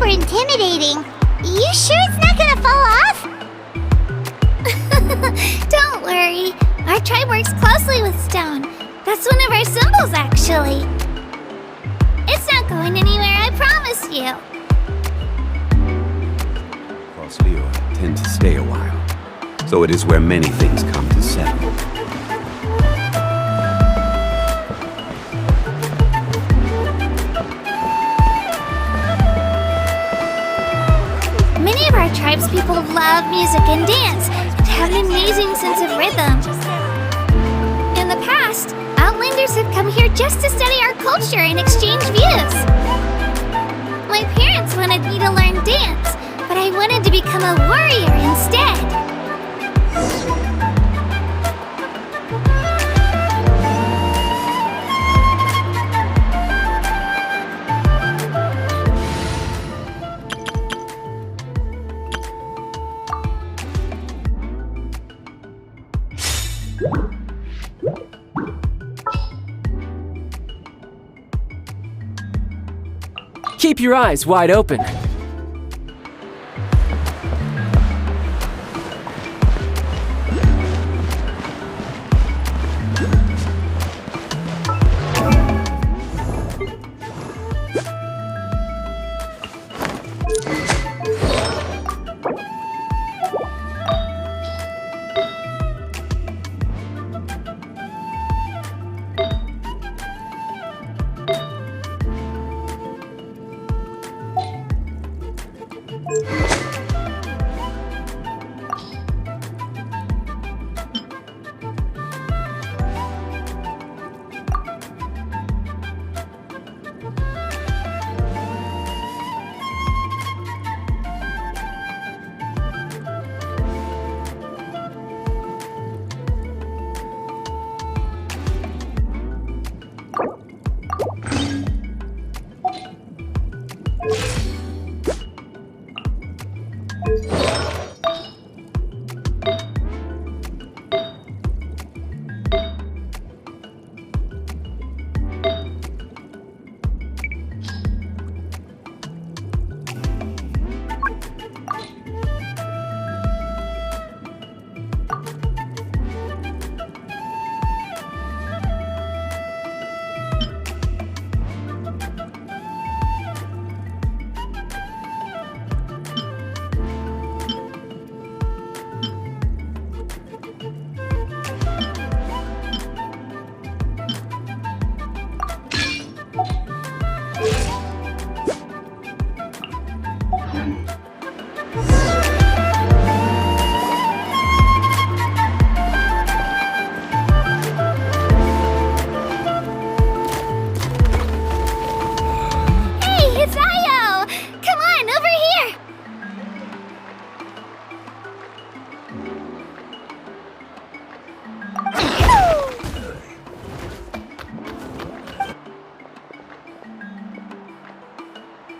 super intimidating. You sure it's not gonna fall off? Don't worry. Our tribe works closely with stone. That's one of our symbols, actually. It's not going anywhere, I promise you. Cross Leo tend to stay a while, so it is where many things come to settle. Many of our tribespeople love music and dance and have an amazing sense of rhythm. In the past, Outlanders have come here just to study our culture and exchange views. My parents wanted me to learn dance, but I wanted to become a warrior instead. Keep your eyes wide open.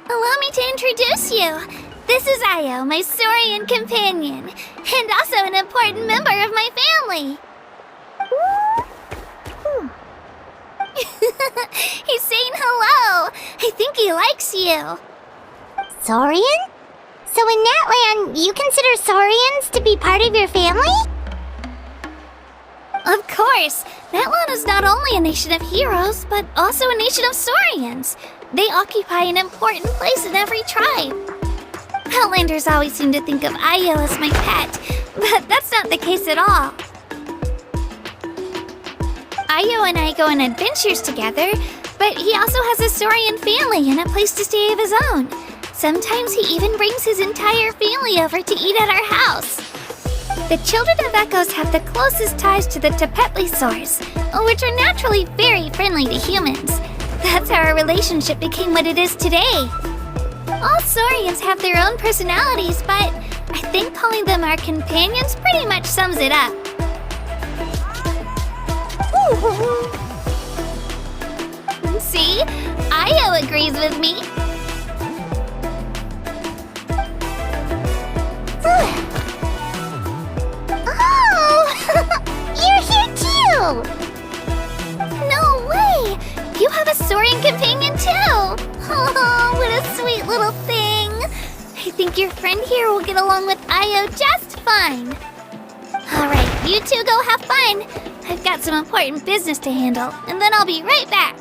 Allow me to introduce you. This is Io, my Saurian companion, and also an important member of my family. He's saying hello. I think he likes you. Saurian? So in Natlan, you consider Saurians to be part of your family? Of course. Natlan is not only a nation of heroes, but also a nation of Saurians. They occupy an important place in every tribe. Outlanders always seem to think of Io as my pet, but that's not the case at all. Io and I go on adventures together, but he also has a Saurian family and a place to stay of his own. Sometimes he even brings his entire family over to eat at our house. The children of Echoes have the closest ties to the Tepetlisaurs, which are naturally very friendly to humans. That's how our relationship became what it is today. All Saurians have their own personalities, but I think calling them our companions pretty much sums it up. See? Io agrees with me. Oh! You're here too! No way! You have a Saurian companion too! Oh, what a sweet little thing! think your friend here will get along with Io just fine. Alright, you two go have fun. I've got some important business to handle, and then I'll be right back.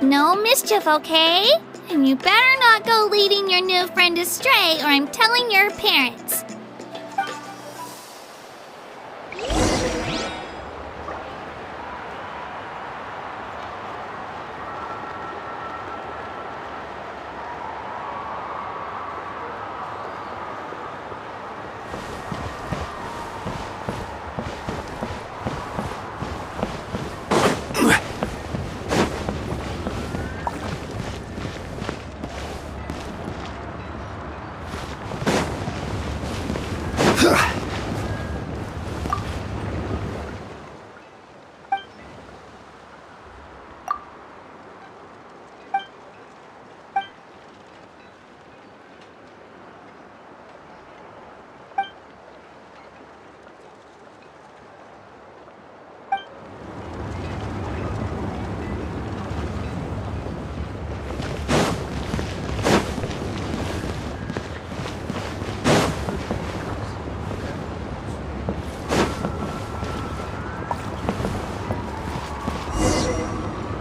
No mischief, okay? And you better not go leading your new friend astray, or I'm telling your parents.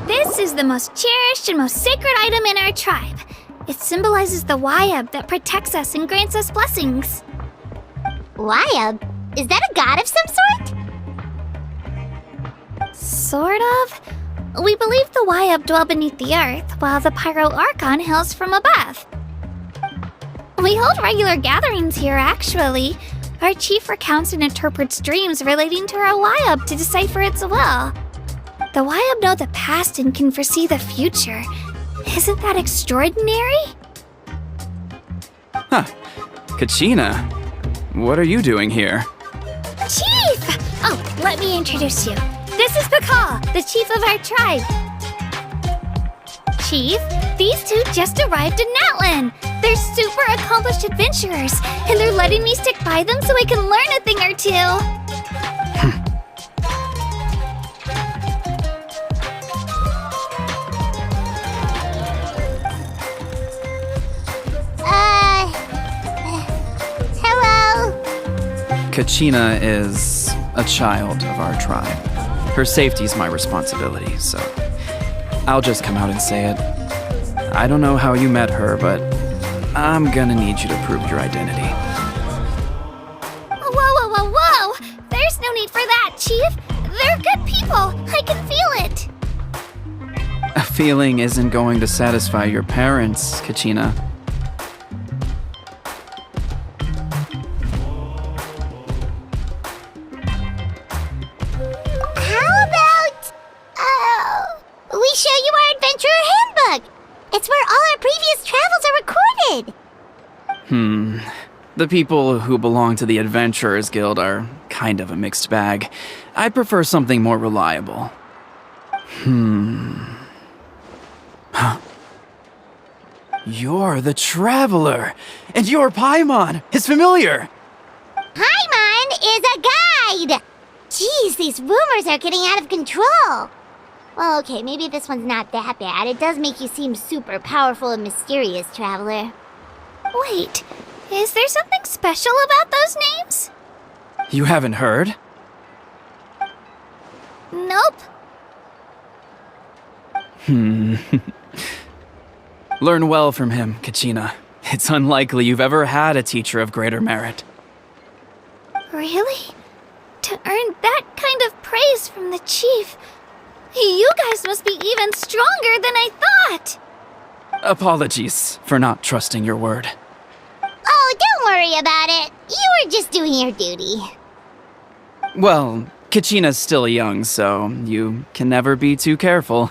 This is the most cherished and most sacred item in our tribe. It symbolizes the Wayab that protects us and grants us blessings. Wayab? Is that a god of some sort? Sort of. We believe the Wayab dwell beneath the earth, while the Pyro Archon hails from above. We hold regular gatherings here, actually. Our chief recounts and interprets dreams relating to our Wayab to decipher its will. The Wayab know the past and can foresee the future. Isn't that extraordinary? Huh. Kachina, what are you doing here? Chief! Oh, let me introduce you. This is Pakal, the chief of our tribe. Chief, these two just arrived in Natlan. They're super accomplished adventurers, and they're letting me stick by them so I can learn a thing or two. Hello? Kachina is a child of our tribe. Her safety's my responsibility, so I'll just come out and say it. I don't know how you met her, but I'm gonna need you to prove your identity. Whoa, whoa, whoa, whoa! There's no need for that, Chief. They're good people. I can feel it. A feeling isn't going to satisfy your parents, Kachina. We show you our adventurer handbook. It's where all our previous travels are recorded. The people who belong to the Adventurers Guild are kind of a mixed bag. I'd prefer something more reliable. You're the Traveler, and you're Paimon, his familiar. Paimon is a guide. Jeez, these rumors are getting out of control. Well, okay, maybe this one's not that bad. It does make you seem super powerful and mysterious, Traveler. Wait, is there something special about those names? You haven't heard? Nope. Learn well from him, Kachina. It's unlikely you've ever had a teacher of greater merit. Really? To earn that kind of praise from the chief, you guys must be even stronger than I thought. Apologies for not trusting your word. Oh, don't worry about it. You were just doing your duty. Well, Kachina's still young, so you can never be too careful.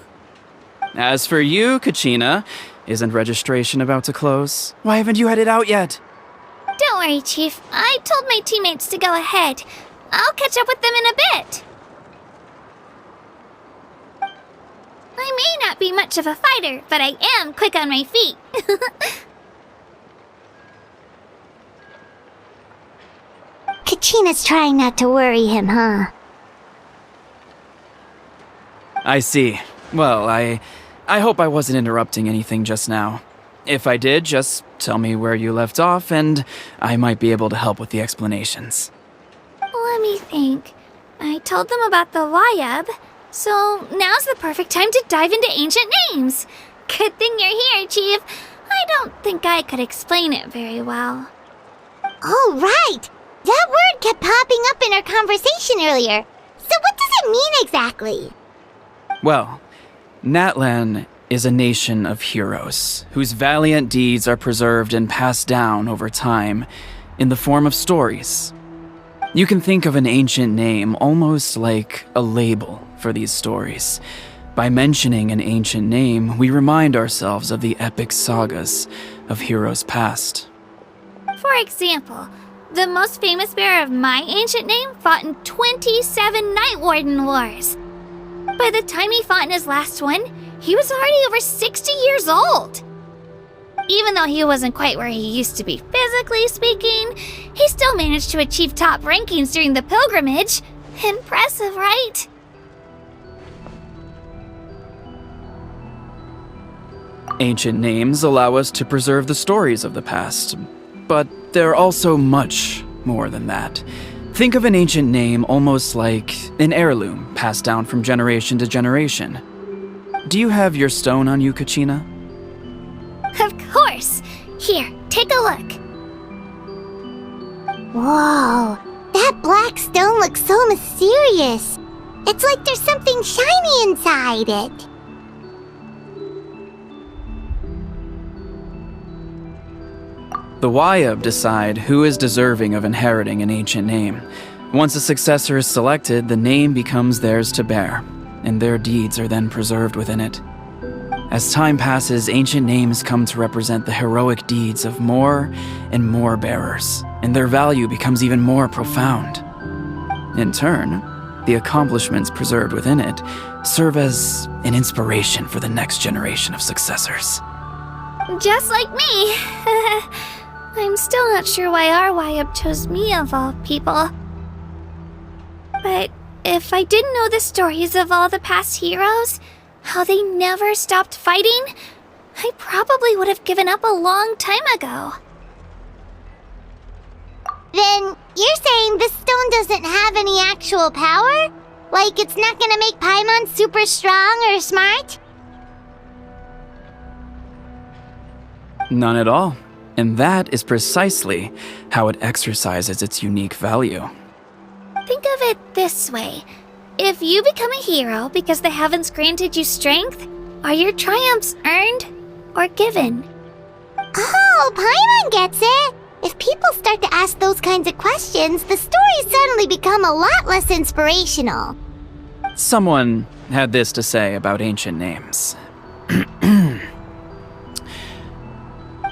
As for you, Kachina, isn't registration about to close? Why haven't you headed out yet? Don't worry, Chief. I told my teammates to go ahead. I'll catch up with them in a bit. I may not be much of a fighter, but I am quick on my feet. Kachina's trying not to worry him, huh? I see. Well, I hope I wasn't interrupting anything just now. If I did, just tell me where you left off, and I might be able to help with the explanations. Let me think. I told them about the Wayab, so now's the perfect time to dive into ancient names. Good thing you're here, Chief. I don't think I could explain it very well. Oh, right! That word kept popping up in our conversation earlier. So what does it mean exactly? Well, Natlan is a nation of heroes whose valiant deeds are preserved and passed down over time in the form of stories. You can think of an ancient name almost like a label for these stories. By mentioning an ancient name, we remind ourselves of the epic sagas of heroes past. For example, the most famous bearer of my ancient name fought in 27 Night Warden Wars. By the time he fought in his last one, he was already over 60 years old. Even though he wasn't quite where he used to be physically speaking, he still managed to achieve top rankings during the pilgrimage. Impressive, right? Ancient names allow us to preserve the stories of the past, but they're also much more than that. Think of an ancient name almost like an heirloom passed down from generation to generation. Do you have your stone on you, Kachina? Of course. Here, take a look. Whoa, that black stone looks so mysterious. It's like there's something shiny inside it. The Wayab decide who is deserving of inheriting an ancient name. Once a successor is selected, the name becomes theirs to bear, and their deeds are then preserved within it. As time passes, ancient names come to represent the heroic deeds of more and more bearers, and their value becomes even more profound. In turn, the accomplishments preserved within it serve as an inspiration for the next generation of successors. Just like me. I'm still not sure why our Wayab chose me of all people. But if I didn't know the stories of all the past heroes, how they never stopped fighting, I probably would have given up a long time ago. Then you're saying this stone doesn't have any actual power? Like it's not gonna make Paimon super strong or smart? None at all. And that is precisely how it exercises its unique value. Think of it this way. If you become a hero because the heavens granted you strength, are your triumphs earned or given? Oh, Paimon gets it! If people start to ask those kinds of questions, the stories suddenly become a lot less inspirational. Someone had this to say about ancient names.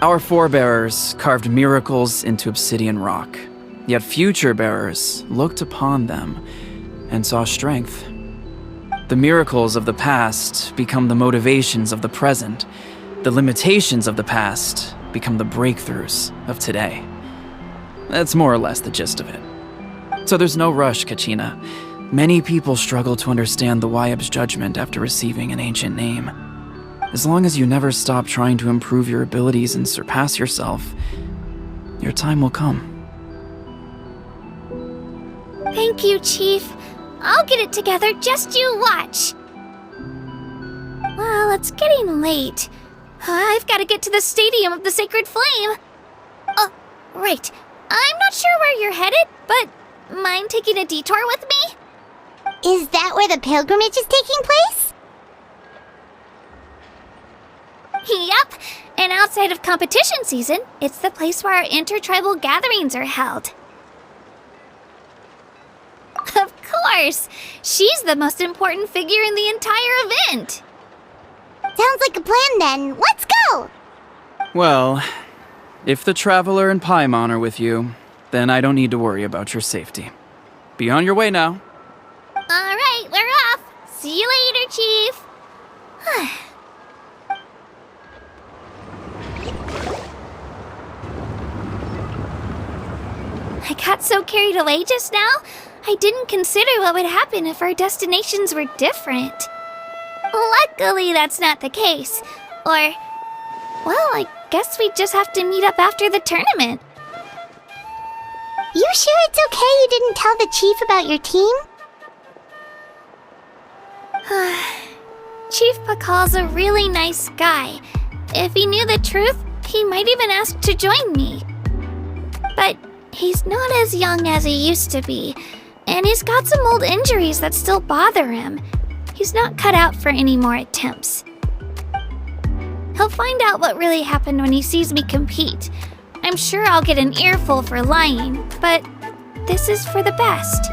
Our forebears carved miracles into obsidian rock, yet future bearers looked upon them and saw strength. The miracles of the past become the motivations of the present. The limitations of the past become the breakthroughs of today. That's more or less the gist of it. So there's no rush, Kachina. Many people struggle to understand the Wayab's judgment after receiving an ancient name. As long as you never stop trying to improve your abilities and surpass yourself, your time will come. Thank you, Chief. I'll get it together, just you watch. Well, it's getting late. I've got to get to the Stadium of the Sacred Flame. Oh, right. I'm not sure where you're headed, but mind taking a detour with me? Is that where the pilgrimage is taking place? Yep, and outside of competition season, it's the place where our intertribal gatherings are held. Of course! She's the most important figure in the entire event! Sounds like a plan then. Let's go! Well, if the Traveler and Paimon are with you, then I don't need to worry about your safety. Be on your way now. Alright, we're off! See you later, Chief! I got so carried away just now, I didn't consider what would happen if our destinations were different. Luckily, that's not the case. Or, well, I guess we just have to meet up after the tournament. You sure it's okay you didn't tell the chief about your team? Chief Pakal's a really nice guy. If he knew the truth, he might even ask to join me. But he's not as young as he used to be, and he's got some old injuries that still bother him. He's not cut out for any more attempts. He'll find out what really happened when he sees me compete. I'm sure I'll get an earful for lying, but this is for the best.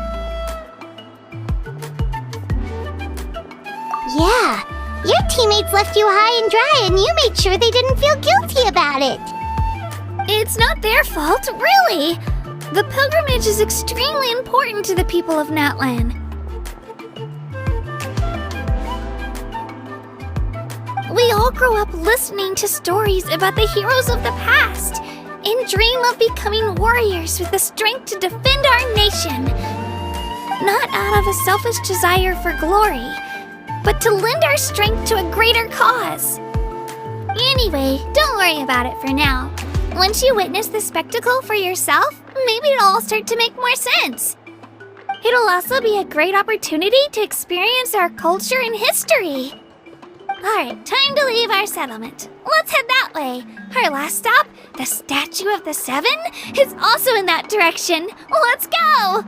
Yeah, your teammates left you high and dry and you made sure they didn't feel guilty about it. It's not their fault, really. The pilgrimage is extremely important to the people of Natlan. We all grow up listening to stories about the heroes of the past and dream of becoming warriors with the strength to defend our nation. Not out of a selfish desire for glory, but to lend our strength to a greater cause. Anyway, don't worry about it for now. Once you witness the spectacle for yourself, maybe it'll all start to make more sense. It'll also be a great opportunity to experience our culture and history. Alright, time to leave our settlement. Let's head that way. Our last stop, the Statue of the Seven, is also in that direction. Let's go!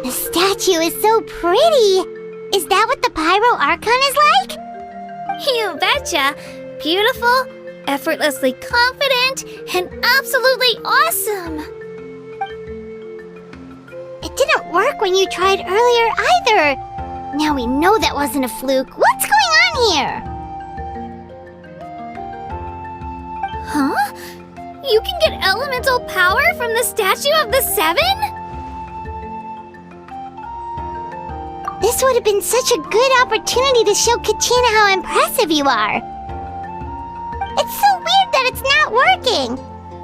The statue is so pretty. Is that what the Pyro Archon is like? You betcha! Beautiful, effortlessly confident, and absolutely awesome! It didn't work when you tried earlier either. Now we know that wasn't a fluke. What's going on here? Huh? You can get elemental power from the Statue of the Seven? This would have been such a good opportunity to show Kachina how impressive you are. It's so weird that it's not working.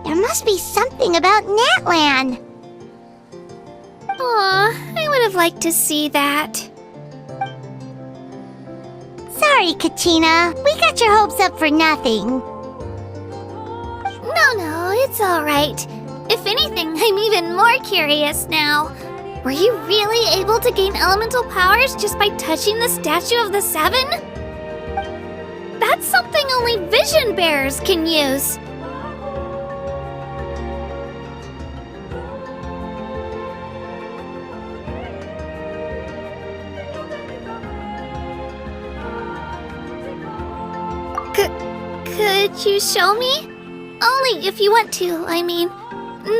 There must be something about Natlan. Aw, I would have liked to see that. Sorry, Kachina. We got your hopes up for nothing. No, it's alright. If anything, I'm even more curious now. Were you really able to gain elemental powers just by touching the Statue of the Seven? That's something only vision bearers can use. Could you show me? Only if you want to, I mean.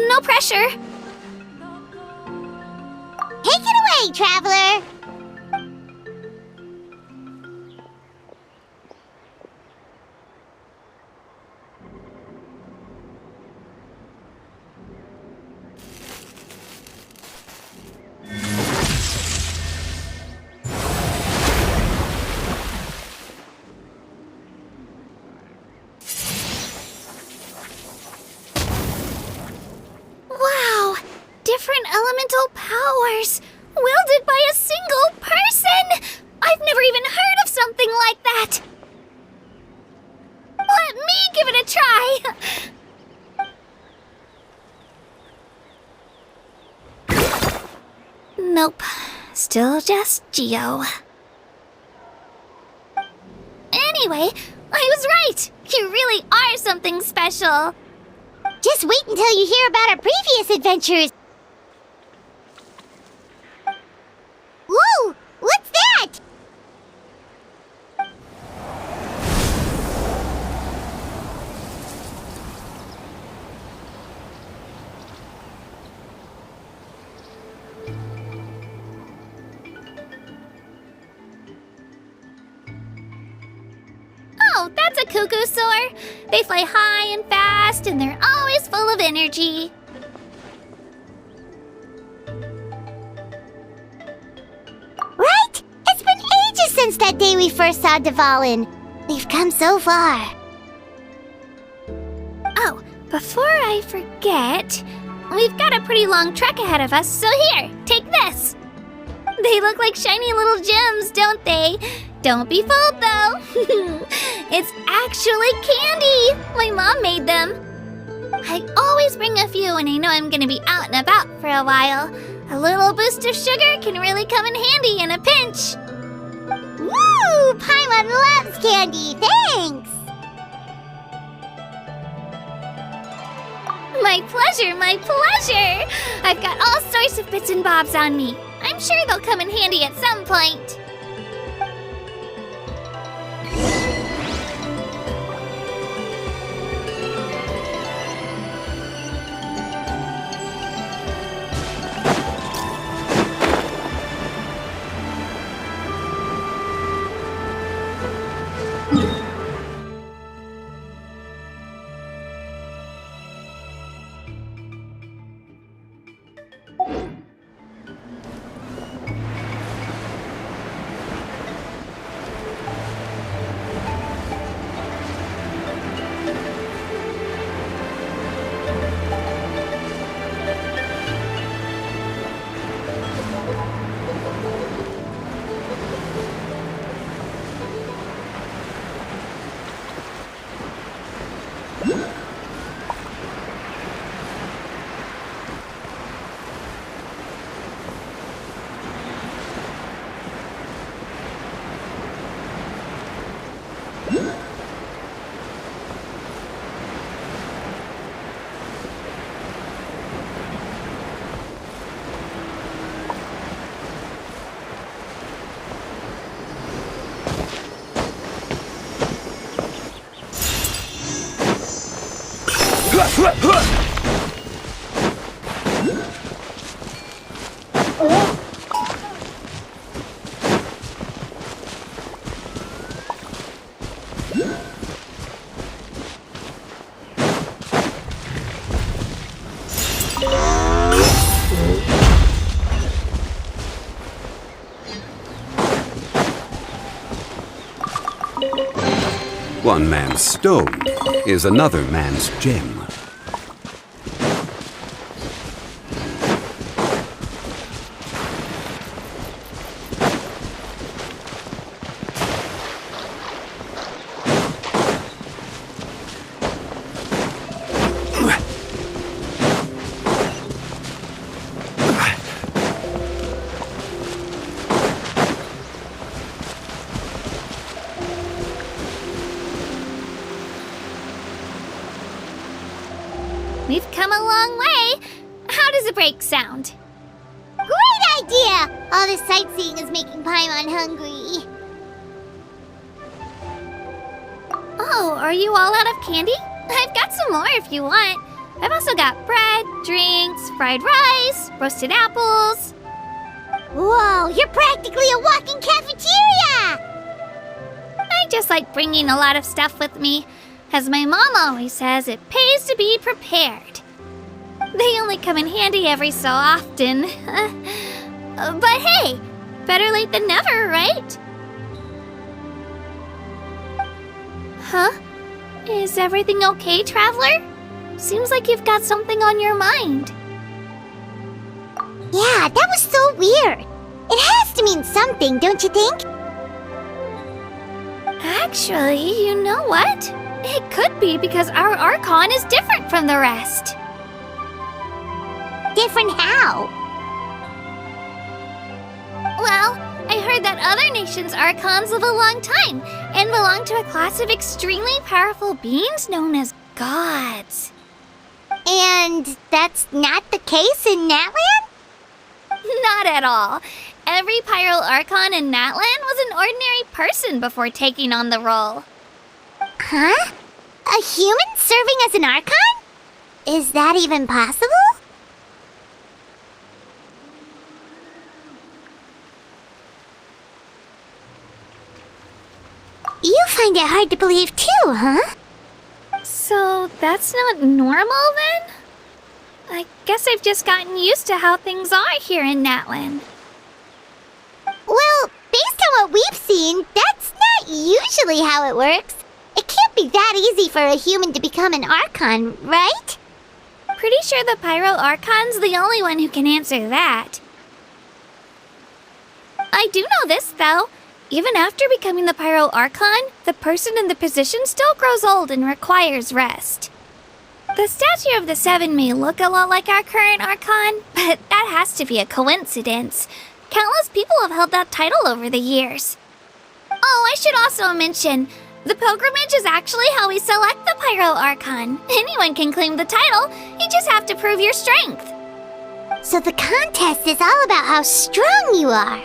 No pressure. Take it away, traveler. Wow! Different elemental powers! Wielded by a single person! I've never even heard of something like that! Let me give it a try! Nope. Still just Geo. Anyway, I was right! You really are something special! Just wait until you hear about our previous adventures. Whoa! What's that? Oh, that's That's a cuckoo soar. They fly high and fast, and they're always full of energy. Right? It's been ages since that day we first saw Dvalin. We've come so far. Oh, before I forget, we've got a pretty long trek ahead of us, so here, take this. They look like shiny little gems, don't they? Don't be fooled, though. It's actually candy. My mom made them. I always bring a few when I know I'm gonna be out and about for a while. A little boost of sugar can really come in handy in a pinch. Woo! Paimon loves candy. Thanks. My pleasure, my pleasure! I've got all sorts of bits and bobs on me. I'm sure they'll come in handy at some point. One man's stone is another man's gem. We've come a long way. How does a break sound? Great idea! All this sightseeing is making Paimon hungry. Oh, are you all out of candy? I've got some more if you want. I've also got bread, drinks, fried rice, roasted apples. Whoa, you're practically a walking cafeteria! I just like bringing a lot of stuff with me. As my mom always says, it pays to be prepared. They only come in handy every so often. But hey, better late than never, right? Huh? Is everything okay, Traveler? Seems like you've got something on your mind. Yeah, that was so weird. It has to mean something, don't you think? Actually, you know what? It could be because our Archon is different from the rest. Different how? Well, I heard that other nations' Archons live a long time and belong to a class of extremely powerful beings known as gods. And that's not the case in Natlan? Not at all. Every Pyral Archon in Natlan was an ordinary person before taking on the role. Huh? A human serving as an Archon? Is that even possible? You find it hard to believe too, huh? So that's not normal then? I guess I've just gotten used to how things are here in Natlan. Well, based on what we've seen, that's not usually how it works. It can't be that easy for a human to become an Archon, right? Pretty sure the Pyro Archon's the only one who can answer that. I do know this, though. Even after becoming the Pyro Archon, the person in the position still grows old and requires rest. The statue of the Seven may look a lot like our current Archon, but that has to be a coincidence. Countless people have held that title over the years. Oh, I should also mention, the pilgrimage is actually how we select the Pyro Archon. Anyone can claim the title, you just have to prove your strength. So the contest is all about how strong you are.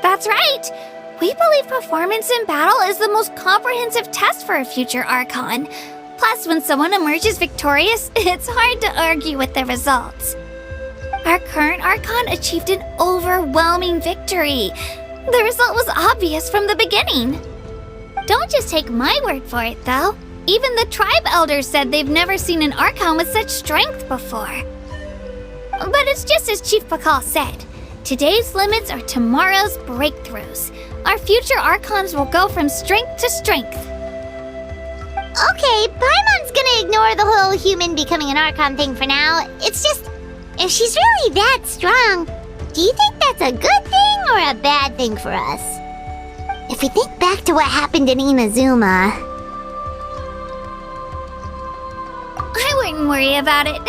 That's right. We believe performance in battle is the most comprehensive test for a future Archon. Plus, when someone emerges victorious, it's hard to argue with the results. Our current Archon achieved an overwhelming victory. The result was obvious from the beginning. Don't just take my word for it, though. Even the tribe elders said they've never seen an Archon with such strength before. But it's just as Chief Pakal said. Today's limits are tomorrow's breakthroughs. Our future Archons will go from strength to strength. Okay, Paimon's gonna ignore the whole human becoming an Archon thing for now. It's just, if she's really that strong, do you think that's a good thing or a bad thing for us? If we think back to what happened in Inazuma... I wouldn't worry about it.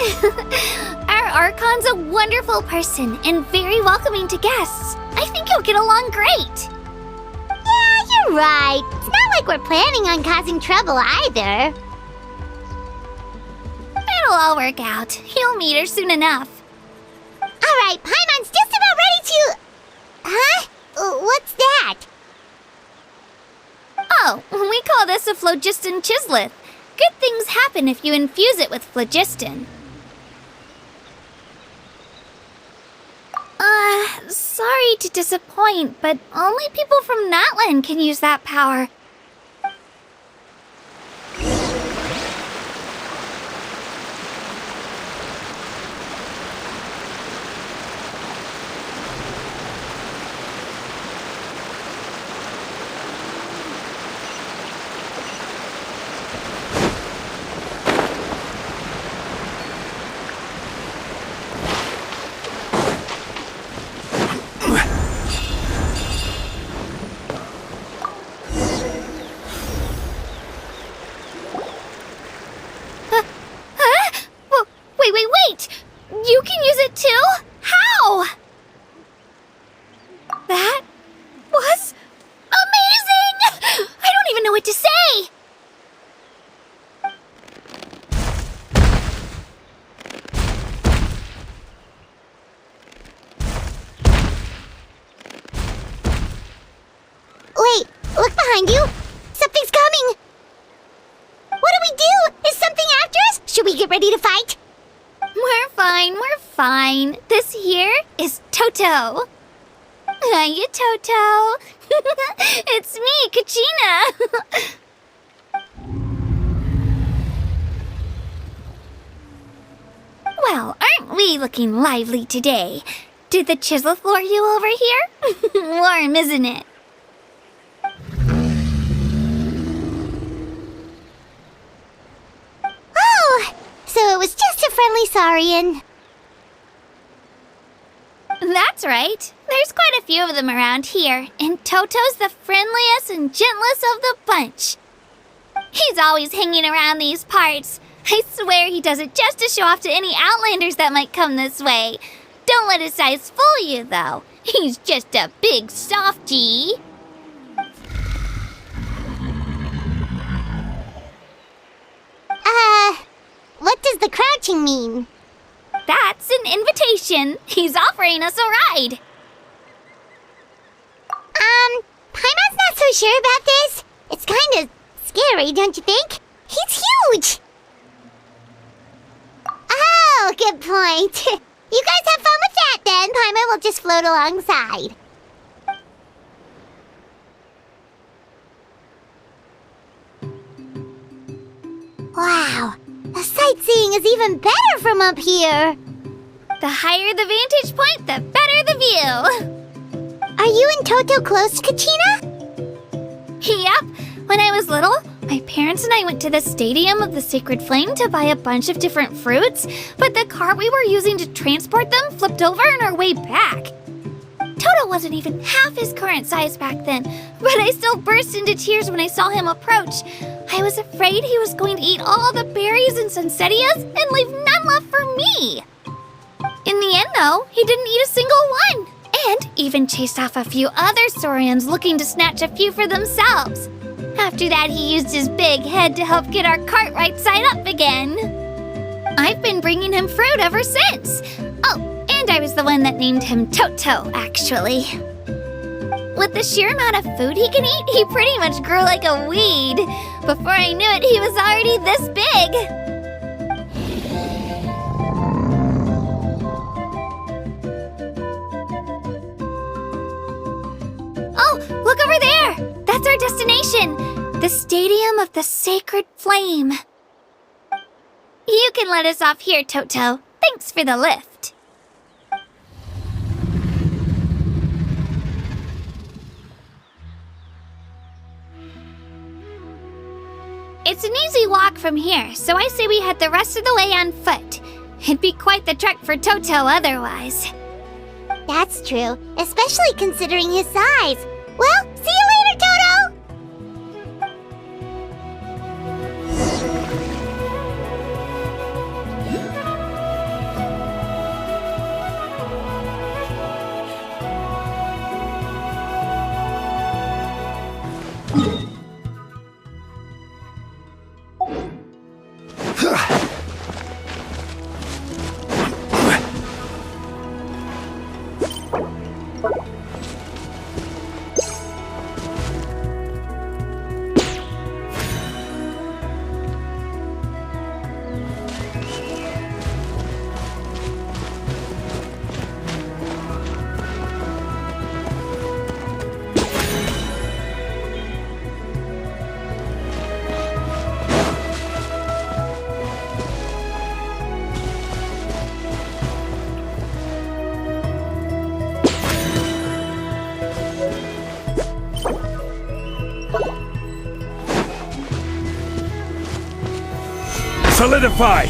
Our Archon's a wonderful person and very welcoming to guests. I think you'll get along great. Yeah, you're right. It's not like we're planning on causing trouble either. It'll all work out. You'll meet her soon enough. Alright, Paimon's just about ready to... Huh? What's that? Oh, we call this a phlogiston chisleth. Good things happen if you infuse it with phlogiston. Sorry to disappoint, but only people from Natlan can use that power. Wait! You can use it too? How? That was amazing! I don't even know what to say! Wait, look behind you. Something's coming. What do we do? Is something after us? Should we get ready to fight? We're fine. This here is Toto. Hiya, Toto. It's me, Kachina. Well, aren't we looking lively today? Did the chisleth lure you over here? Warm, isn't it? Oh, so it was just a friendly Saurian. That's right. There's quite a few of them around here, and Toto's the friendliest and gentlest of the bunch. He's always hanging around these parts. I swear he does it just to show off to any outlanders that might come this way. Don't let his size fool you, though. He's just a big softie. What does the crouching mean? That's an invitation. He's offering us a ride. Paimon's not so sure about this. It's kind of scary, don't you think? He's huge! Oh, good point. You guys have fun with that then. Paimon will just float alongside. Wow, the sightseeing is even better from up here. The higher the vantage point, the better the view. Are you and Toto close, Kachina? Yep. When I was little, my parents and I went to the Stadium of the Sacred Flame to buy a bunch of different fruits, but the cart we were using to transport them flipped over on our way back. Toto wasn't even half his current size back then, but I still burst into tears when I saw him approach. I was afraid he was going to eat all the berries and sunsettias and leave none left for me. In the end, though, he didn't eat a single one, and even chased off a few other Saurians looking to snatch a few for themselves. After that, he used his big head to help get our cart right side up again. I've been bringing him fruit ever since. Oh, and I was the one that named him Toto, actually. With the sheer amount of food he can eat, he pretty much grew like a weed. Before I knew it, he was already this big. Oh, look over there! That's our destination! The Stadium of the Sacred Flame. You can let us off here, Toto. Thanks for the lift. It's an easy walk from here, so I say we head the rest of the way on foot. It'd be quite the trek for Toto otherwise. That's true, especially considering his size. Well, see you later, Toto! Solidify!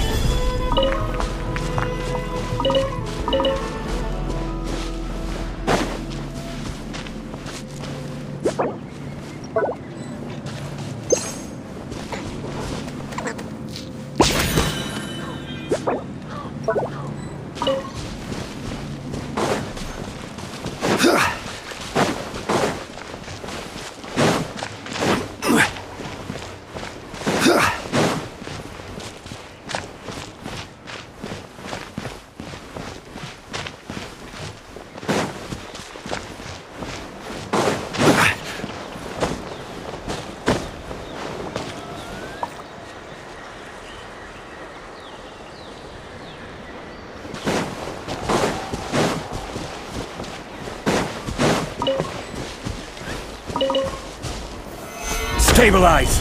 Stabilize!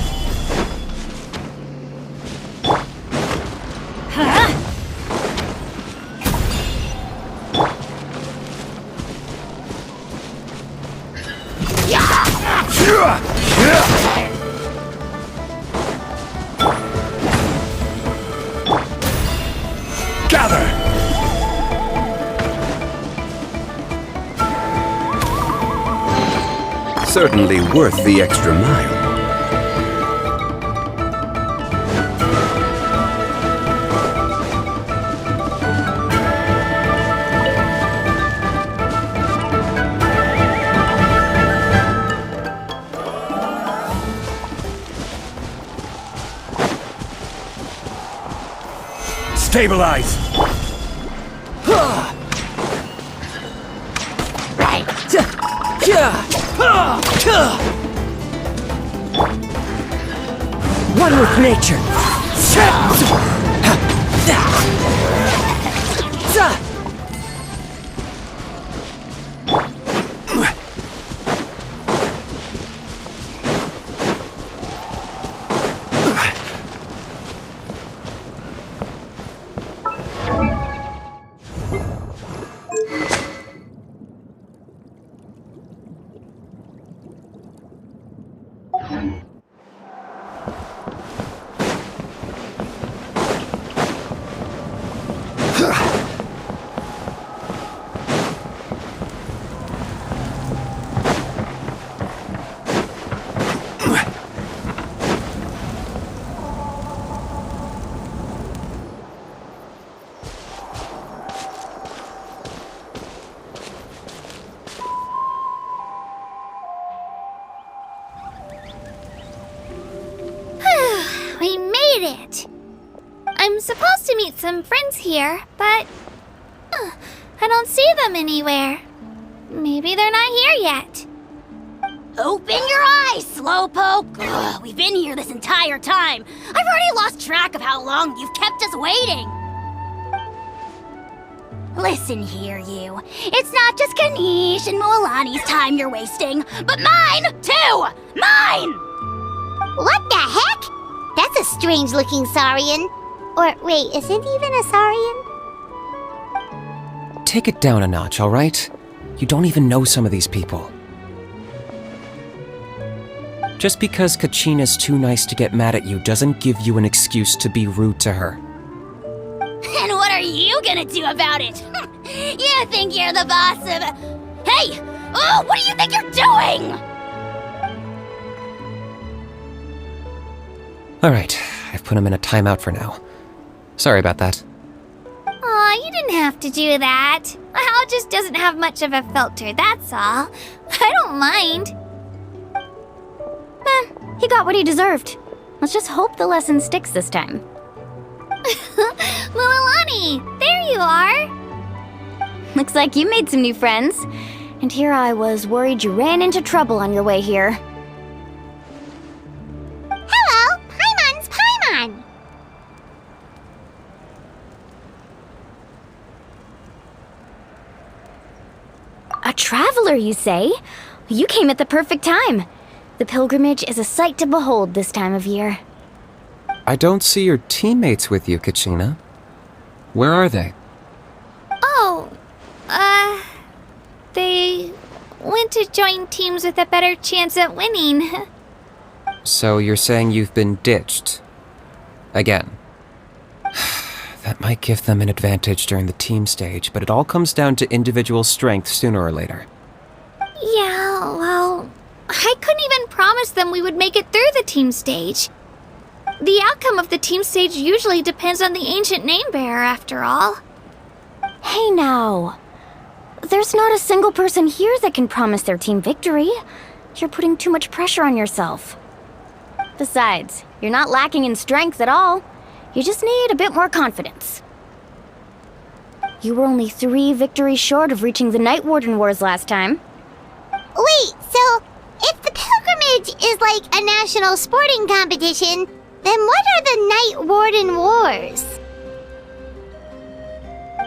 Gather! Certainly worth the extra mile. Stabilize! One with nature. it. I'm supposed to meet some friends here, but I don't see them anywhere. Maybe they're not here yet. Open your eyes, Slowpoke! Ugh, we've been here this entire time. I've already lost track of how long you've kept us waiting. Listen here, you. It's not just Kanish and Moalani's time you're wasting, but mine, too! Mine! What the heck? That's a strange-looking Saurian. Or, wait, is it even a Saurian? Take it down a notch, alright? You don't even know some of these people. Just because Kachina's too nice to get mad at you doesn't give you an excuse to be rude to her. And what are you gonna do about it? You think you're the boss of... Hey! Oh, what do you think you're doing? Alright, I've put him in a timeout for now. Sorry about that. Aw, you didn't have to do that. Hal just doesn't have much of a filter, that's all. I don't mind. He got what he deserved. Let's just hope the lesson sticks this time. Mualani, there you are. Looks like you made some new friends. And here I was worried you ran into trouble on your way here. Hello, Paimon's Paimon. A traveler, you say? You came at the perfect time. The pilgrimage is a sight to behold this time of year. I don't see your teammates with you, Kachina. Where are they? Oh, they went to join teams with a better chance at winning. So you're saying you've been ditched? Again. That might give them an advantage during the team stage, but it all comes down to individual strength sooner or later. Yeah, well, I couldn't even promise them we would make it through the team stage. The outcome of the team stage usually depends on the ancient name bearer, after all. Hey now. There's not a single person here that can promise their team victory. You're putting too much pressure on yourself. Besides, you're not lacking in strength at all. You just need a bit more confidence. You were only 3 victories short of reaching the Night Warden Wars last time. Wait, so if the pilgrimage is like a national sporting competition, then what are the Night Warden Wars?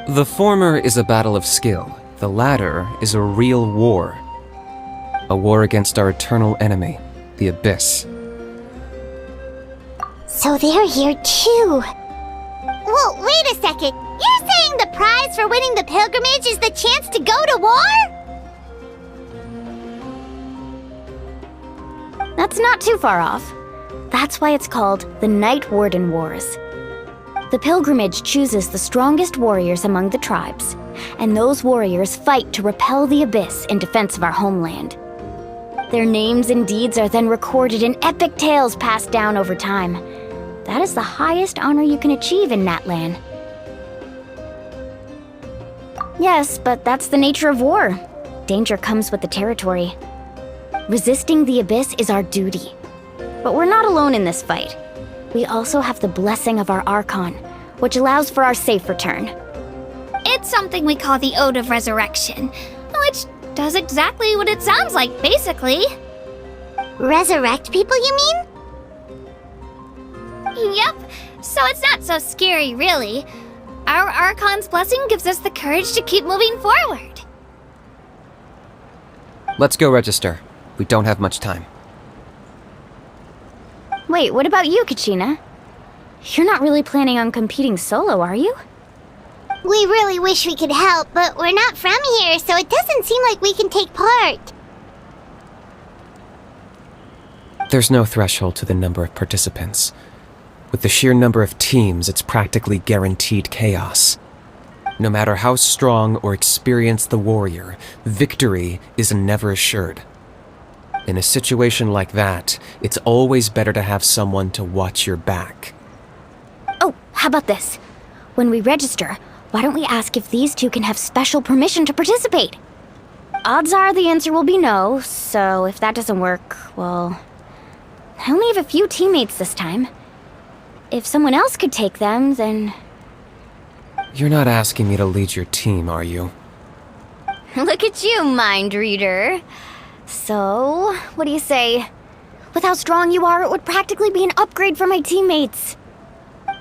The former is a battle of skill. The latter is a real war. A war against our eternal enemy, the Abyss. So they're here too. Well, wait a second. You're saying the prize for winning the pilgrimage is the chance to go to war? That's not too far off. That's why it's called the Night Warden Wars. The pilgrimage chooses the strongest warriors among the tribes, and those warriors fight to repel the Abyss in defense of our homeland. Their names and deeds are then recorded in epic tales passed down over time. That is the highest honor you can achieve in Natlan. Yes, but that's the nature of war. Danger comes with the territory. Resisting the Abyss is our duty. But we're not alone in this fight. We also have the blessing of our Archon, which allows for our safe return. It's something we call the Ode of Resurrection, which does exactly what it sounds like, basically. Resurrect people, you mean? Yep, so it's not so scary, really. Our Archon's blessing gives us the courage to keep moving forward. Let's go register. We don't have much time. Wait, what about you, Kachina? You're not really planning on competing solo, are you? We really wish we could help, but we're not from here, so it doesn't seem like we can take part. There's no threshold to the number of participants. With the sheer number of teams, it's practically guaranteed chaos. No matter how strong or experienced the warrior, victory is never assured. In a situation like that, it's always better to have someone to watch your back. Oh, how about this? When we register, why don't we ask if these two can have special permission to participate? Odds are the answer will be no, so if that doesn't work, well... I only have a few teammates this time. if someone else could take them, then... You're not asking me to lead your team, are you? Look at you, mind reader. So, what do you say? With how strong you are, it would practically be an upgrade for my teammates.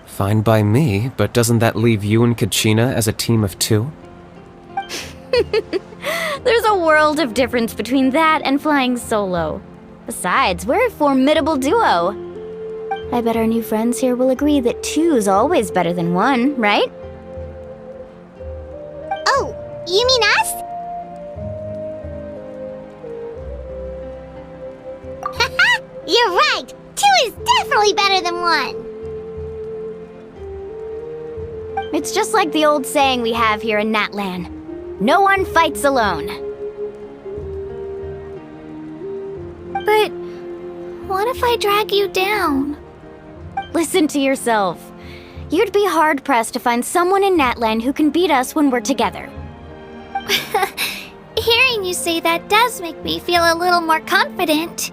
Fine by me, but doesn't that leave you and Kachina as a team of 2? There's a world of difference between that and flying solo. Besides, we're a formidable duo. I bet our new friends here will agree that 2's always better than 1, right? Oh, you mean us? Haha, you're right. 2 is definitely better than 1. It's just like the old saying we have here in Natlan. No one fights alone. But what if I drag you down? Listen to yourself. You'd be hard-pressed to find someone in Natlan who can beat us when we're together. Hearing you say that does make me feel a little more confident.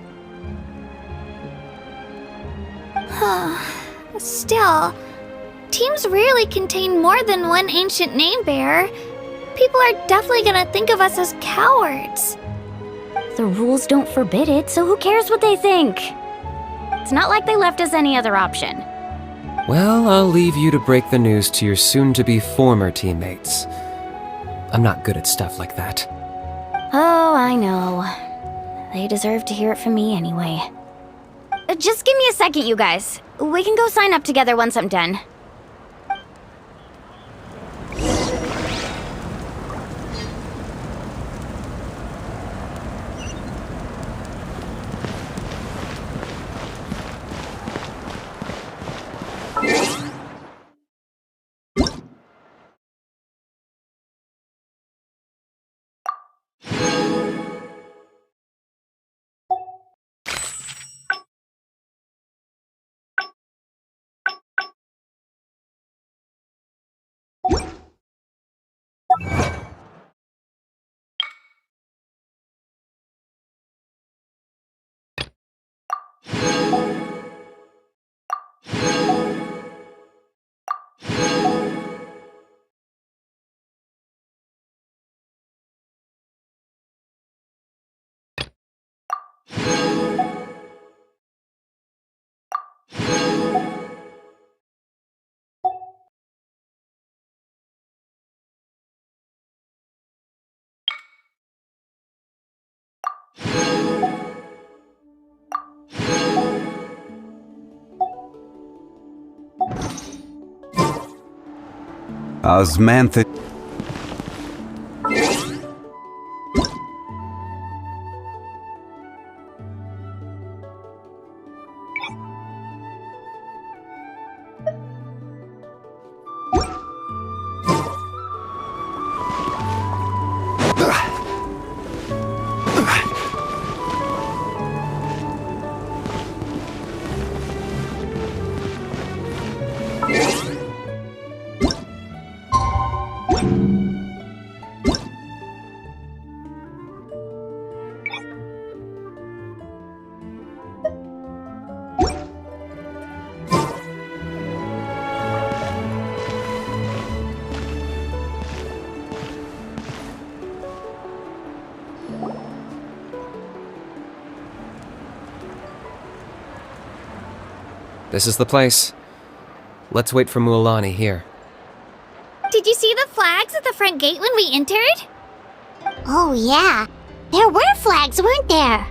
Still, teams rarely contain more than one ancient name-bearer. People are definitely gonna think of us as cowards. The rules don't forbid it, so who cares what they think? It's not like they left us any other option. Well, I'll leave you to break the news to your soon-to-be former teammates. I'm not good at stuff like that. Oh, I know. They deserve to hear it from me anyway. Just give me a second, you guys. We can go sign up together once I'm done. Osmantha. This is the place. Let's wait for Mualani here. Did you see the flags at the front gate when we entered? Oh, yeah. There were flags, weren't there?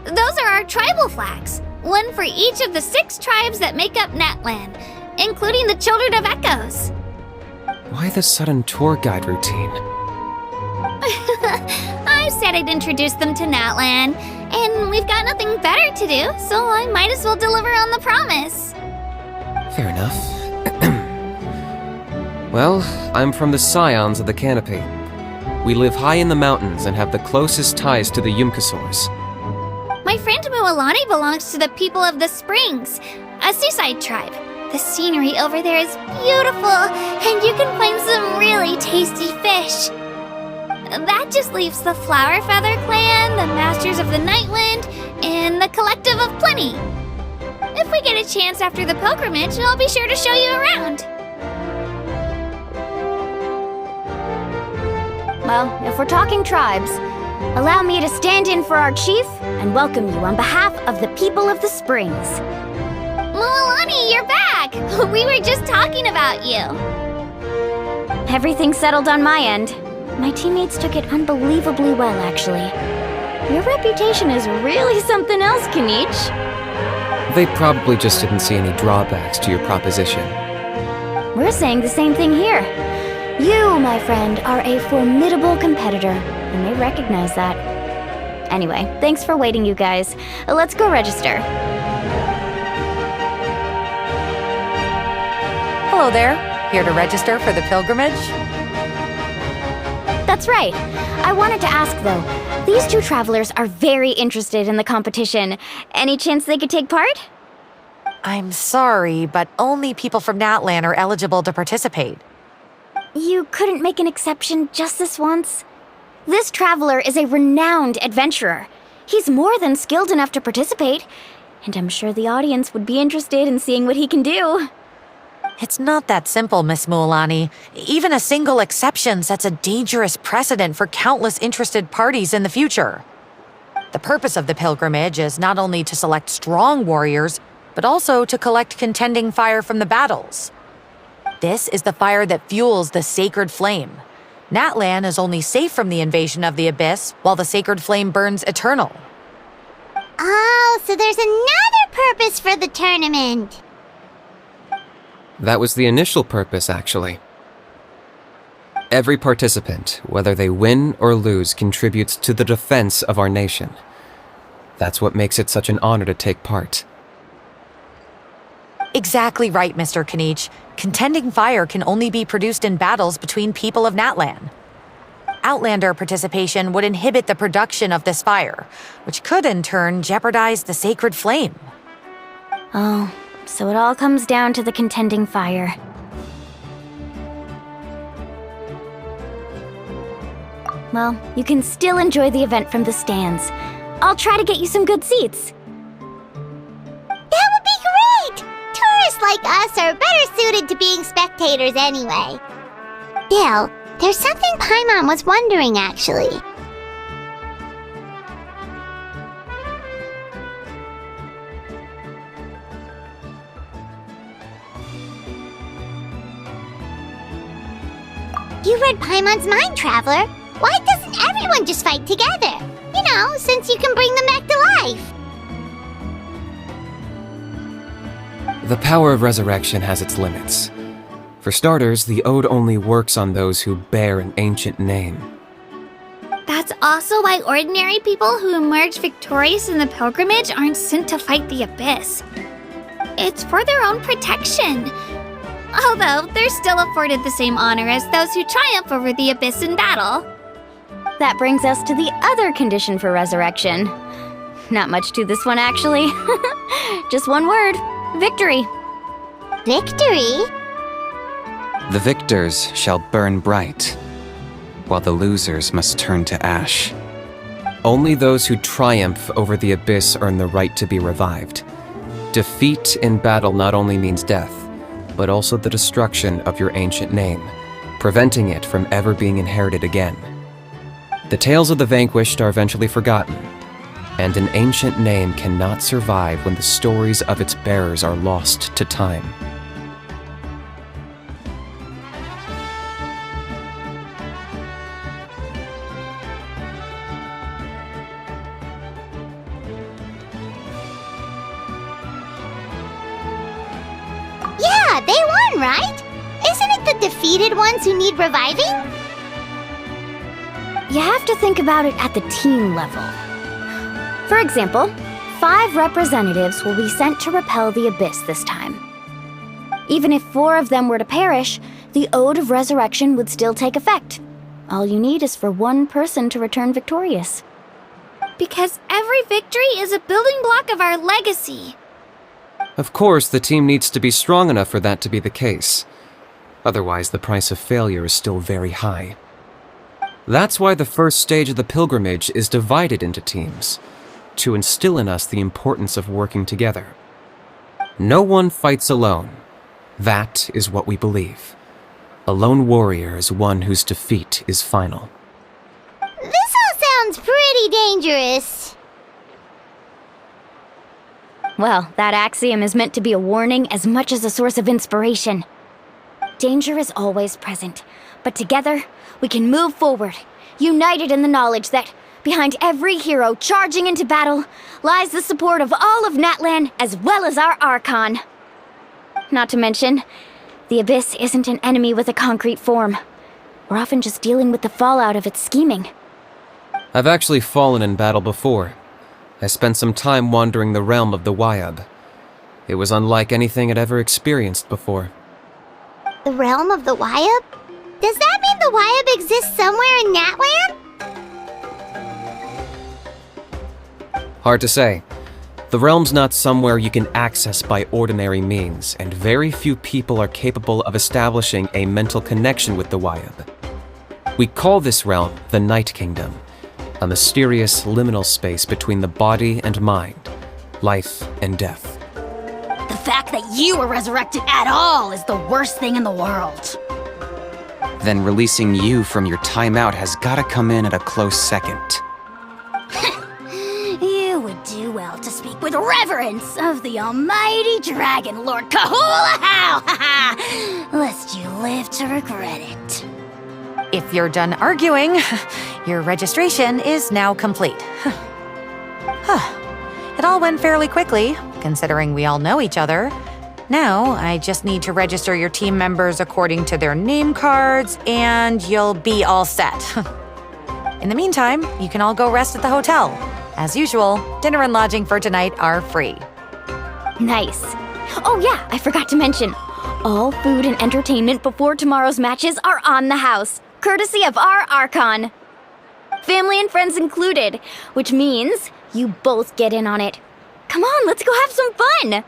Those are our tribal flags. One for each of the 6 tribes that make up Natlan. including the Children of Echoes. Why the sudden tour guide routine? I said I'd introduce them to Natlan, and we've got nothing better to do, so I might as well deliver on the promise. Fair enough. Well, I'm from the Scions of the Canopy. We live high in the mountains and have the closest ties to the Yumkasaurs. My friend Mualani belongs to the people of the Springs, a seaside tribe. The scenery over there is beautiful, and you can find some really tasty fish. That just leaves the Flower Feather Clan, the Masters of the Nightwind, and the Collective of Plenty. If we get a chance after the pilgrimage, I'll be sure to show you around. Well, if we're talking tribes, allow me to stand in for our chief and welcome you on behalf of the people of the Springs. Mualani, you're back! We were just talking about you. Everything's settled on my end. My teammates took it unbelievably well, actually. Your reputation is really something else, Kanich. They probably just didn't see any drawbacks to your proposition. We're saying the same thing here. You, my friend, are a formidable competitor, and they recognize that. Anyway, thanks for waiting, you guys. Let's go register. Hello there. Here to register for the pilgrimage? That's right. I wanted to ask, though. These two travelers are very interested in the competition. Any chance they could take part? I'm sorry, but only people from Natlan are eligible to participate. You couldn't make an exception just this once? This traveler is a renowned adventurer. He's more than skilled enough to participate, and I'm sure the audience would be interested in seeing what he can do. It's not that simple, Miss Mualani. Even a single exception sets a dangerous precedent for countless interested parties in the future. The purpose of the pilgrimage is not only to select strong warriors, but also to collect contending fire from the battles. This is the fire that fuels the sacred flame. Natlan is only safe from the invasion of the Abyss, while the sacred flame burns eternal. Oh, so there's another purpose for the tournament. That was the initial purpose, actually. Every participant, whether they win or lose, contributes to the defense of our nation. That's what makes it such an honor to take part. Exactly right, Mr. Kanich. Contending fire can only be produced in battles between people of Natlan. Outlander participation would inhibit the production of this fire, which could in turn jeopardize the sacred flame. Oh, so it all comes down to the contending fire. Well, you can still enjoy the event from the stands. I'll try to get you some good seats. That would be great! Tourists like us are better suited to being spectators anyway. Dale, there's something Paimon was wondering, actually. You read Paimon's mind, Traveler. Why doesn't everyone just fight together? You know, since you can bring them back to life. The power of resurrection has its limits. For starters, the ode only works on those who bear an ancient name. That's also why ordinary people who emerge victorious in the pilgrimage aren't sent to fight the Abyss. It's for their own protection. Although, they're still afforded the same honor as those who triumph over the Abyss in battle. That brings us to the other condition for resurrection. Not much to this one, actually. Just one word. Victory. Victory? The victors shall burn bright, while the losers must turn to ash. Only those who triumph over the Abyss earn the right to be revived. Defeat in battle not only means death, but also the destruction of your ancient name, preventing it from ever being inherited again. The tales of the vanquished are eventually forgotten, and an ancient name cannot survive when the stories of its bearers are lost to time. Yeah, Yeah, they won, right? Isn't it the defeated ones who need reviving? You have to think about it at the team level. For example, 5 representatives will be sent to repel the Abyss this time. Even if 4 of them were to perish, the Ode of Resurrection would still take effect. All you need is for 1 person to return victorious. Because every victory is a building block of our legacy. Of course, the team needs to be strong enough for that to be the case. Otherwise, the price of failure is still very high. That's why the first stage of the pilgrimage is divided into teams, to instill in us the importance of working together. No one fights alone. That is what we believe. A lone warrior is one whose defeat is final. This all sounds pretty dangerous. Well, that axiom is meant to be a warning as much as a source of inspiration. Danger is always present, but together, we can move forward, united in the knowledge that behind every hero charging into battle lies the support of all of Natlan as well as our Archon. Not to mention, the Abyss isn't an enemy with a concrete form. We're often just dealing with the fallout of its scheming. I've actually fallen in battle before. I spent some time wandering the realm of the Wyab. It was unlike anything I'd ever experienced before. The realm of the Wyab? Does that mean the Wyab exists somewhere in Natlan? Hard to say. The realm's not somewhere you can access by ordinary means, and very few people are capable of establishing a mental connection with the Wyab. We call this realm the Night Kingdom, a mysterious liminal space between the body and mind, life and death. The fact that you were resurrected at all is the worst thing in the world. Then releasing you from your timeout has gotta come in at a close second. You would do well to speak with reverence of the almighty Dragon Lord Kahulahau, lest you live to regret it. If you're done arguing, your registration is now complete. It all went fairly quickly, considering we all know each other. Now, I just need to register your team members according to their name cards, and you'll be all set. In the meantime, you can all go rest at the hotel. As usual, dinner and lodging for tonight are free. Nice. Oh yeah, I forgot to mention, all food and entertainment before tomorrow's matches are on the house, courtesy of our Archon. Family and friends included, which means you both get in on it. Come on, let's go have some fun!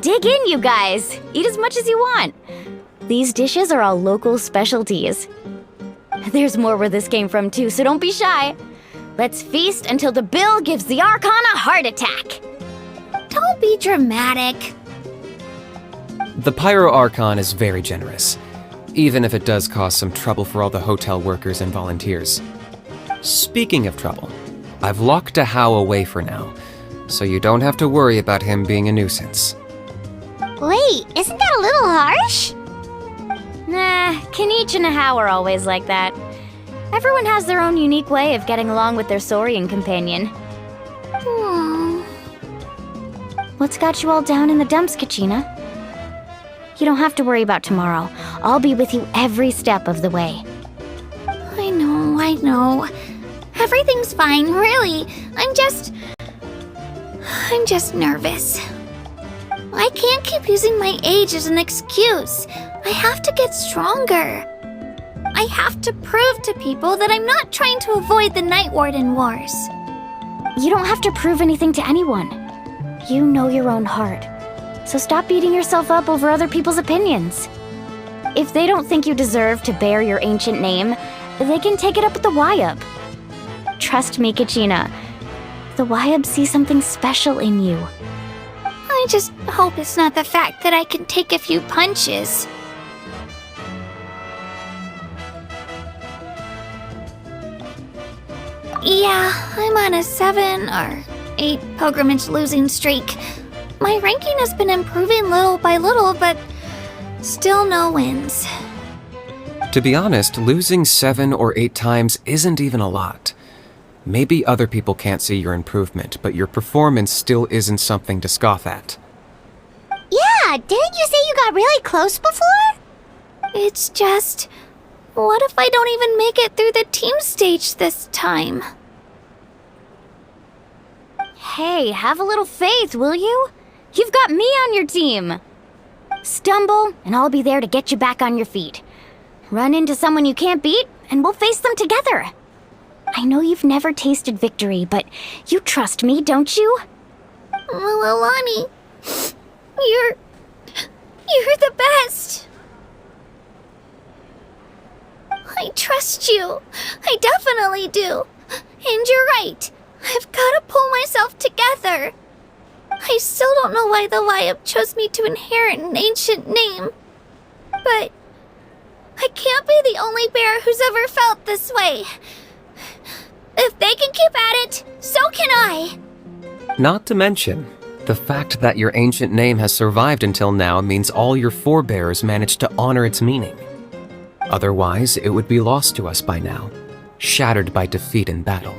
Dig in, you guys! Eat as much as you want. These dishes are all local specialties. There's more where this came from too, so don't be shy. Let's feast until the bill gives the Archon a heart attack. Don't be dramatic. The Pyro Archon is very generous, even if it does cause some trouble for all the hotel workers and volunteers. Speaking of trouble, I've locked Ahau away for now, so you don't have to worry about him being a nuisance. Wait, isn't that a little harsh? Nah, Kenichi and Ahau are always like that. Everyone has their own unique way of getting along with their Saurian companion. What's got you all down in the dumps, Kachina? You don't have to worry about tomorrow. I'll be with you every step of the way. I know, I know. Everything's fine, really. I'm just nervous. I can't keep using my age as an excuse. I have to get stronger. I have to prove to people that I'm not trying to avoid the Night Warden Wars. You don't have to prove anything to anyone. You know your own heart. So stop beating yourself up over other people's opinions. If they don't think you deserve to bear your ancient name, they can take it up with the Wyab. Trust me, Kachina. The Wyab see something special in you. I just hope it's not the fact that I can take a few punches. Yeah, I'm on a 7 or 8 pilgrimage losing streak. My ranking has been improving little by little, but still no wins. To be honest, losing 7 or 8 times isn't even a lot. Maybe other people can't see your improvement, but your performance still isn't something to scoff at. Yeah, didn't you say you got really close before? It's just, what if I don't even make it through the team stage this time? Hey, have a little faith, will you? You've got me on your team. Stumble, and I'll be there to get you back on your feet. Run into someone you can't beat, and we'll face them together. I know you've never tasted victory, but you trust me, don't you? Alani, you're the best. I trust you. I definitely do. And you're right. I've got to pull myself together. I still don't know why the Wyab chose me to inherit an ancient name. But I can't be the only bear who's ever felt this way. If they can keep at it, so can I. Not to mention, the fact that your ancient name has survived until now means all your forebears managed to honor its meaning. Otherwise, it would be lost to us by now, shattered by defeat in battle.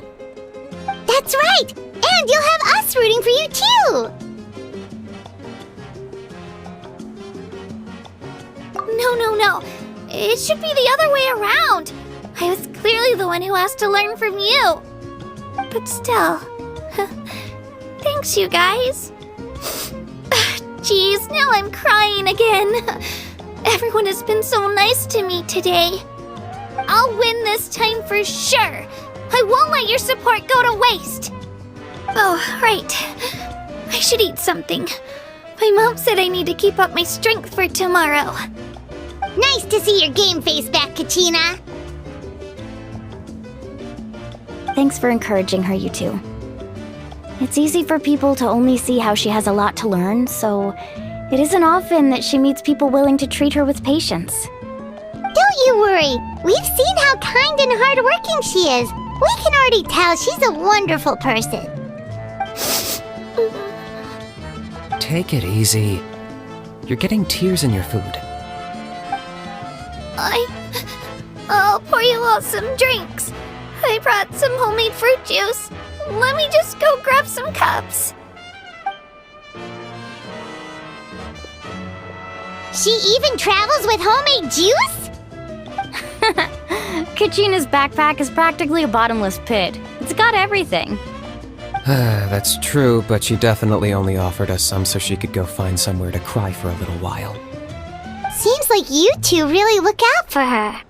That's right! And you'll have us rooting for you too! No. It should be the other way around. I was clearly the one who asked to learn from you. But still, thanks you guys. Jeez, now I'm crying again. Everyone has been so nice to me today. I'll win this time for sure. I won't let your support go to waste. Oh, right. I should eat something. My mom said I need to keep up my strength for tomorrow. Nice to see your game face back, Kachina. Thanks for encouraging her, you two. It's easy for people to only see how she has a lot to learn, so it isn't often that she meets people willing to treat her with patience. Don't you worry. We've seen how kind and hardworking she is. We can already tell she's a wonderful person. Take it easy. You're getting tears in your food. I'll pour you all some drinks. I brought some homemade fruit juice. Let me just go grab some cups. She even travels with homemade juice? Kachina's backpack is practically a bottomless pit. It's got everything. That's true, but she definitely only offered us some so she could go find somewhere to cry for a little while. Seems like you two really look out for her.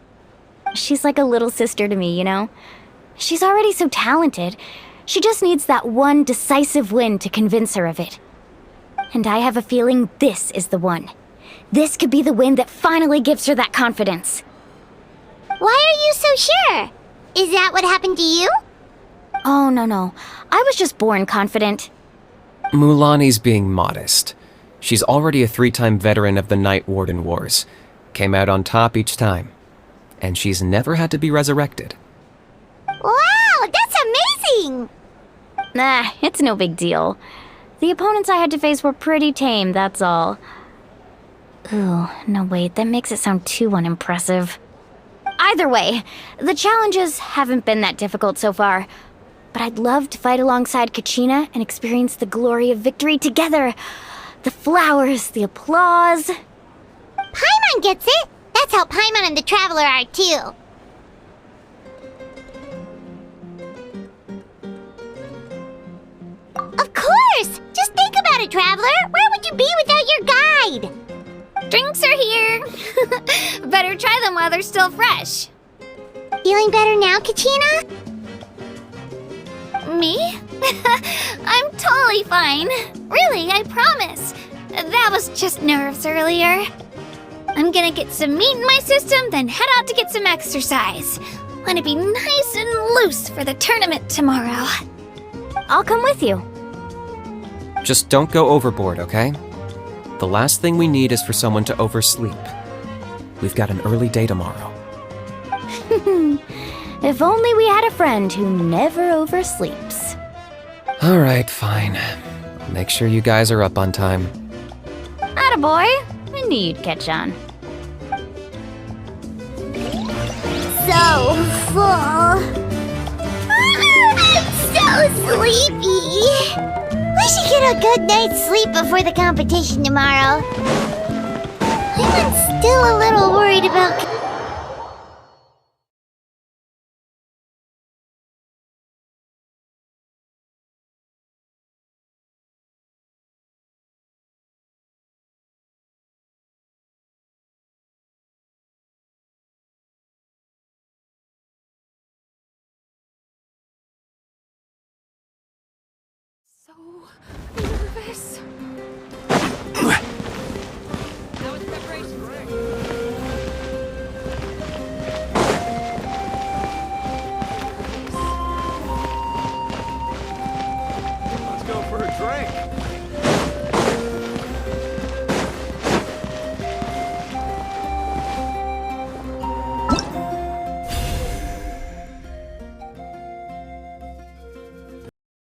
She's like a little sister to me, you know? She's already so talented. She just needs that one decisive win to convince her of it. And I have a feeling this is the one. This could be the win that finally gives her that confidence. Why are you so sure? Is that what happened to you? Oh, no. I was just born confident. Mulani's being modest. She's already a 3-time veteran of the Night Warden Wars. Came out on top each time. And she's never had to be resurrected. Wow, that's amazing! Nah, it's no big deal. The opponents I had to face were pretty tame, that's all. Ooh, no wait, that makes it sound too unimpressive. Either way, the challenges haven't been that difficult so far. But I'd love to fight alongside Kachina and experience the glory of victory together. The flowers, the applause. Paimon gets it! That's how Paimon and the Traveler are too. got it, Traveler. Where would you be without your guide? Drinks are here. Better try them while they're still fresh. Feeling better now, Kachina? Me? I'm totally fine. Really, I promise. That was just nerves earlier. I'm gonna get some meat in my system, then head out to get some exercise. Wanna be nice and loose for the tournament tomorrow. I'll come with you. Just don't go overboard, okay? The last thing we need is for someone to oversleep. We've got an early day tomorrow. If only we had a friend who never oversleeps. Alright, fine. I'll make sure you guys are up on time. Attaboy. I knew you'd catch on. So full. I'm so sleepy. I should get a good night's sleep before the competition tomorrow. I'm still a little worried about... So nervous. How was preparation?